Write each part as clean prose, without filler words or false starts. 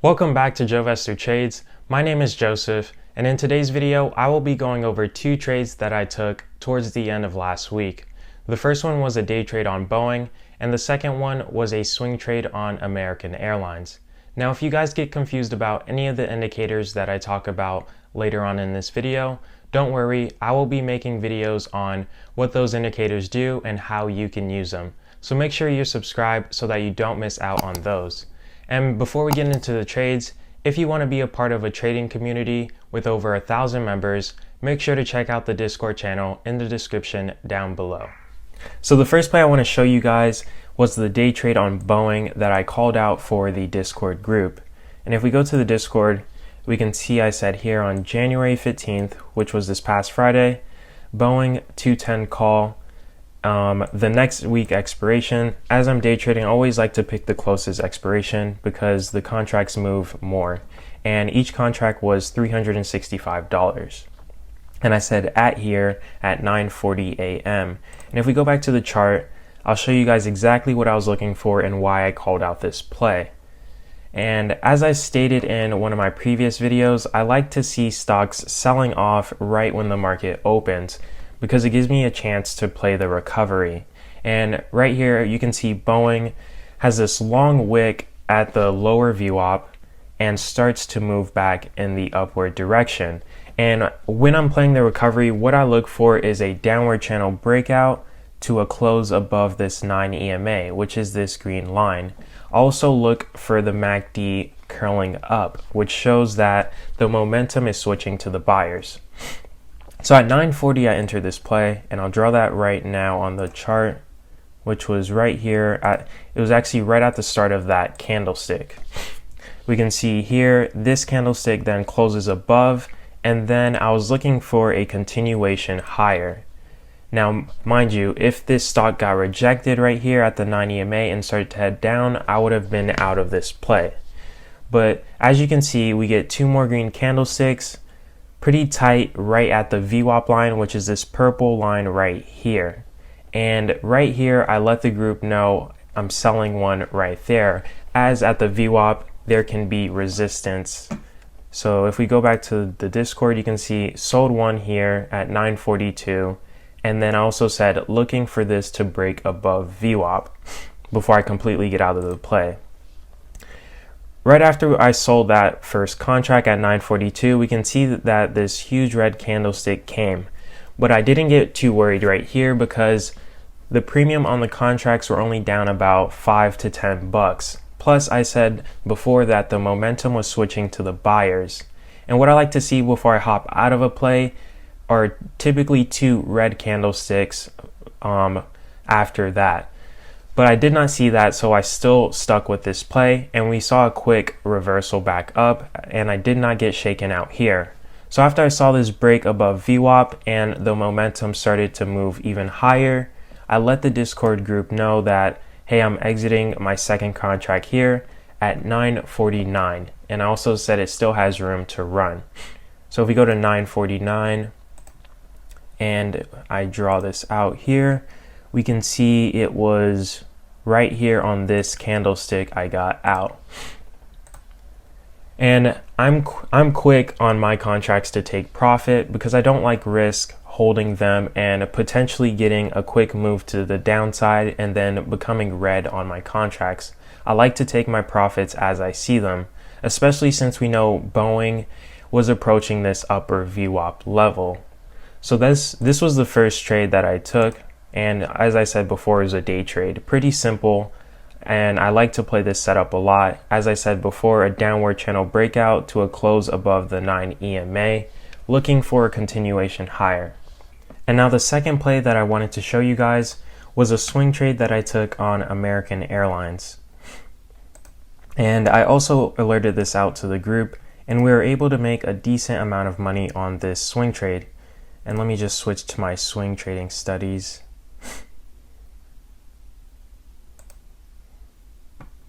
Welcome back to Jovester Trades. My name is Joseph, and in today's video, I will be going over two trades that I took towards the end of last week. The first one was a day trade on Boeing, and the second one was a swing trade on American Airlines. Now, if you guys get confused about any of the indicators that I talk about later on in this video, don't worry, I will be making videos on what those indicators do and how you can use them. So make sure you're subscribed so that you don't miss out on those. And before we get into the trades, if you want to be a part of a trading community with over 1,000 members, make sure to check out the Discord channel in the description down below. So the first play I want to show you guys was the day trade on Boeing that I called out for the Discord group. And if we go to the Discord, we can see I said here on January 15th, which was this past Friday, Boeing 210 call. The next week expiration. As I'm day trading, I always like to pick the closest expiration because the contracts move more, and each contract was $365. And I said at here at 9:40 a.m. And if we go back to the chart, I'll show you guys exactly what I was looking for and why I called out this play. And as I stated in one of my previous videos, I like to see stocks selling off right when the market opens, because it gives me a chance to play the recovery. And right here, you can see Boeing has this long wick at the lower VWAP and starts to move back in the upward direction. And when I'm playing the recovery, what I look for is a downward channel breakout to a close above this 9 EMA, which is this green line. Also look for the MACD curling up, which shows that the momentum is switching to the buyers. So at 9:40 I entered this play, and I'll draw that right now on the chart, which was right here it was actually right at the start of that candlestick. We can see here this candlestick then closes above, and then I was looking for a continuation higher. Now mind you, if this stock got rejected right here at the 9 EMA and started to head down, I would have been out of this play. But as you can see, we get two more green candlesticks pretty tight right at the VWAP line, which is this purple line right here. And right here, I let the group know I'm selling one right there, as at the VWAP, there can be resistance. So if we go back to the Discord, you can see sold one here at 9:42. And then I also said looking for this to break above VWAP before I completely get out of the play. Right after I sold that first contract at 9:42, we can see that this huge red candlestick came. But I didn't get too worried right here because the premium on the contracts were only down about $5 to $10. Plus, I said before that the momentum was switching to the buyers. And what I like to see before I hop out of a play are typically two red candlesticks after that. But I did not see that, so I still stuck with this play, and we saw a quick reversal back up, and I did not get shaken out here. So after I saw this break above VWAP and the momentum started to move even higher, I let the Discord group know that, hey, I'm exiting my second contract here at 9:49, and I also said it still has room to run. So if we go to 9:49 and I draw this out here, we can see it was right here on this candlestick I got out. And I'm quick on my contracts to take profit because I don't like risk holding them and potentially getting a quick move to the downside and then becoming red on my contracts. I like to take my profits as I see them, especially since we know Boeing was approaching this upper VWAP level. So this was the first trade that I took. And as I said before, it was a day trade. Pretty simple, and I like to play this setup a lot. As I said before, a downward channel breakout to a close above the 9 EMA, looking for a continuation higher. And now the second play that I wanted to show you guys was a swing trade that I took on American Airlines. And I also alerted this out to the group, and we were able to make a decent amount of money on this swing trade. And let me just switch to my swing trading studies.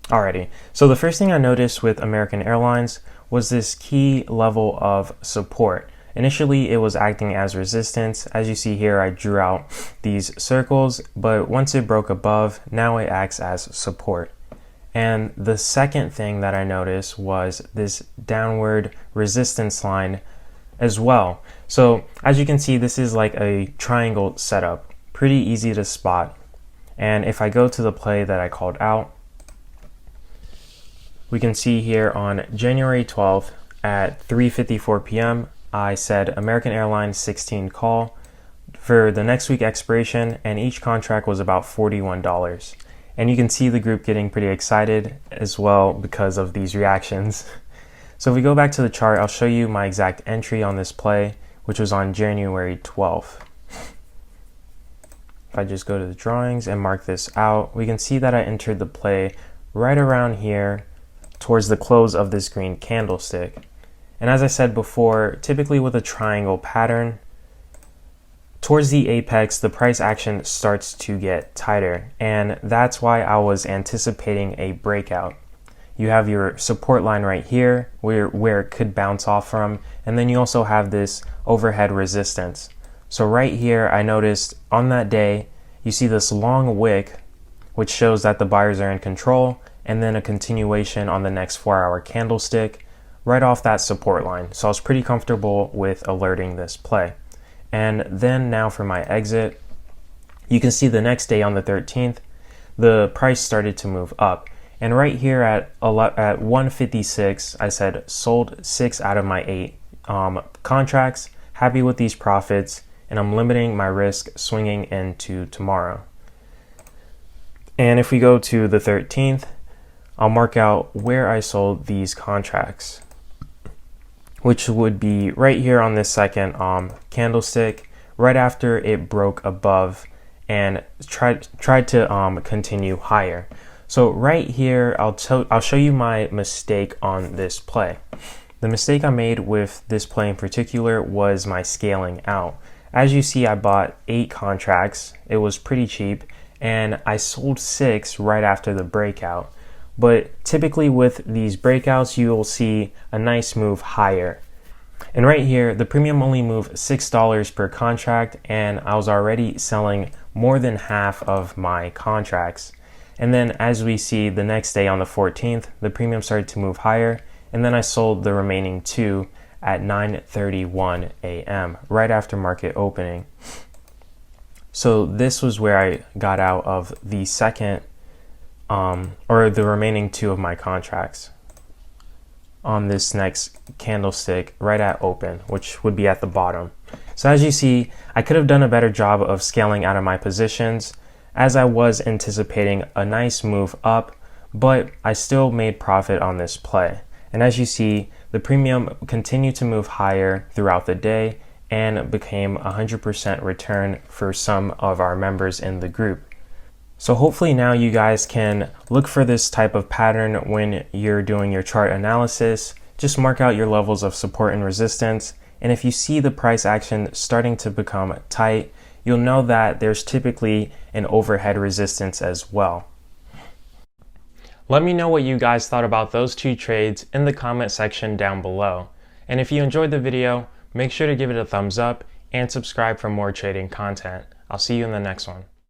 Alrighty, so the first thing I noticed with American Airlines was this key level of support. Initially, it was acting as resistance. As you see here, I drew out these circles, but once it broke above, now it acts as support. And the second thing that I noticed was this downward resistance line as well. So as you can see, this is like a triangle setup, pretty easy to spot. And if I go to the play that I called out, we can see here on January 12th at 3:54 p.m. I said American Airlines 16 call for the next week expiration, and each contract was about $41. And you can see the group getting pretty excited as well because of these reactions. So if we go back to the chart, I'll show you my exact entry on this play, which was on January 12th. If I just go to the drawings and mark this out, we can see that I entered the play right around here towards the close of this green candlestick. And as I said before, typically with a triangle pattern, towards the apex, the price action starts to get tighter. And that's why I was anticipating a breakout. You have your support line right here where it could bounce off from. And then you also have this overhead resistance. So right here, I noticed on that day, you see this long wick, which shows that the buyers are in control, and then a continuation on the next 4-hour candlestick right off that support line. So I was pretty comfortable with alerting this play. And then now for my exit, you can see the next day on the 13th, the price started to move up. And right here at 156, I said sold 6 out of my 8 contracts, happy with these profits, and I'm limiting my risk swinging into tomorrow. And if we go to the 13th, I'll mark out where I sold these contracts, which would be right here on this second candlestick, right after it broke above and tried to continue higher. So right here, I'll show you my mistake on this play. The mistake I made with this play in particular was my scaling out. As you see, I bought 8 contracts. It was pretty cheap, and I sold 6 right after the breakout. But typically with these breakouts, you will see a nice move higher. And right here, the premium only moved $6 per contract, and I was already selling more than half of my contracts. And then as we see the next day on the 14th, the premium started to move higher, and then I sold the remaining 2 at 9:31 a.m. right after market opening. So this was where I got out of the second or the remaining 2 of my contracts on this next candlestick right at open, which would be at the bottom. So as you see, I could have done a better job of scaling out of my positions as I was anticipating a nice move up, but I still made profit on this play. And as you see, the premium continued to move higher throughout the day and became 100% return for some of our members in the group. So hopefully now you guys can look for this type of pattern when you're doing your chart analysis. Just mark out your levels of support and resistance. And if you see the price action starting to become tight, you'll know that there's typically an overhead resistance as well. Let me know what you guys thought about those 2 trades in the comment section down below. And if you enjoyed the video, make sure to give it a thumbs up and subscribe for more trading content. I'll see you in the next one.